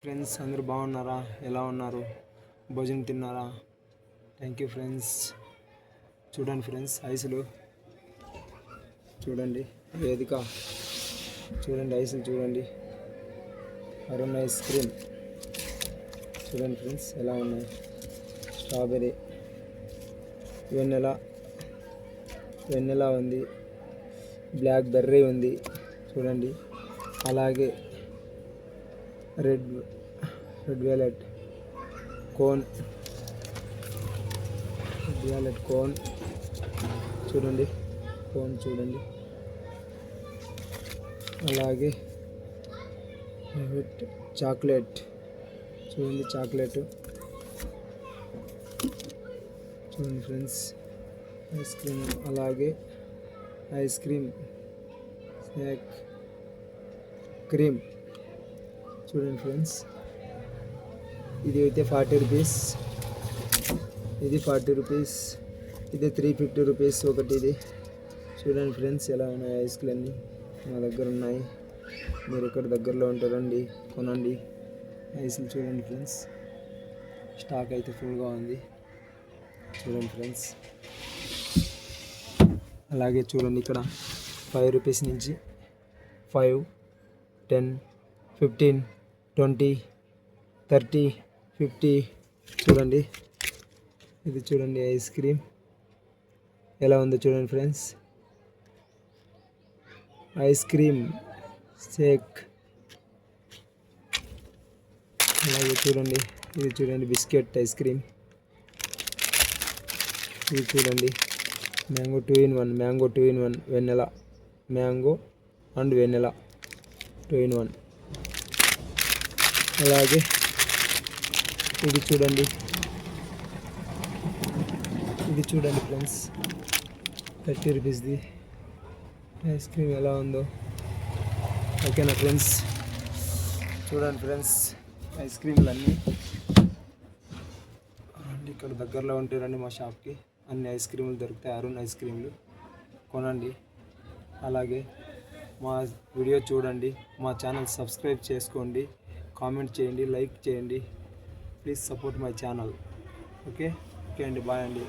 Friends, అందరూ బాగున్నారా? ఎలా ఉన్నారు? భోజనం తిన్నారా? Thank you friends. చూడండి ఫ్రెండ్స్, ఐసులు చూడండి, వేదిక చూడండి, ఐసులు చూడండి, అరుణ్ ఐస్ క్రీమ్ చూడండి ఫ్రెండ్స్ ఎలా ఉన్నాయి. స్ట్రాబెర్రీ, వెన్నెల ఉంది, బ్లాక్ బెర్రీ ఉంది చూడండి. అలాగే రెడ్ వెలెట్ కోన్ చూడండి, అలాగే చాక్లెట్ చూడండి, చూడండి ఫ్రెండ్స్, ఐస్ క్రీమ్, అలాగే ఐస్ క్రీమ్ స్నాక్ క్రీమ్ చూడండి ఫ్రెండ్స్. ఇది అయితే 40 రూపీస్, ఇది 40 రూపీస్, ఇది 350 రూపీస్ ఒకటి. ఇది చూడండి ఫ్రెండ్స్ ఎలా ఉన్నాయి ఐస్ క్రీమ్ అన్నీ మా దగ్గర ఉన్నాయి. మీరు ఎక్కడ దగ్గరలో ఉంటారండి, కొనండి ఐస్లు. చూడండి ఫ్రెండ్స్, స్టాక్ అయితే ఫుల్గా ఉంది చూడండి ఫ్రెండ్స్. అలాగే చూడండి, ఇక్కడ 5 రూపీస్ నుంచి 5, 10, 15, 20, 30, 50 చూడండి. ఇది చూడండి ఐస్ క్రీమ్ ఎలా ఉందో చూడండి ఫ్రెండ్స్. ఐస్ క్రీమ్ షేక్, అలాగే చూడండి, ఇది చూడండి బిస్కెట్ ఐస్ క్రీమ్, ఇది చూడండి mango 2 in 1, Vennela, mango and Vennela 2 in 1. అలాగే ఇది చూడండి ఫ్రెండ్స్, 30 రూపీస్ది ఐస్ క్రీమ్ ఎలా ఉందో. ఓకేనా ఫ్రెండ్స్? చూడండి ఫ్రెండ్స్, ఐస్ క్రీమ్లు అన్నీ ఇక్కడ దగ్గరలో ఉంటే రండి మా షాప్కి. అన్ని ఐస్ క్రీములు దొరుకుతాయి, అరుణ్ ఐస్ క్రీమ్లు కొనండి. అలాగే మా వీడియో చూడండి, మా ఛానల్ సబ్స్క్రైబ్ చేసుకోండి, కామెంట్ చేయండి, లైక్ చేయండి. Please support my channel. Okay అండి, బాయ్ అండి.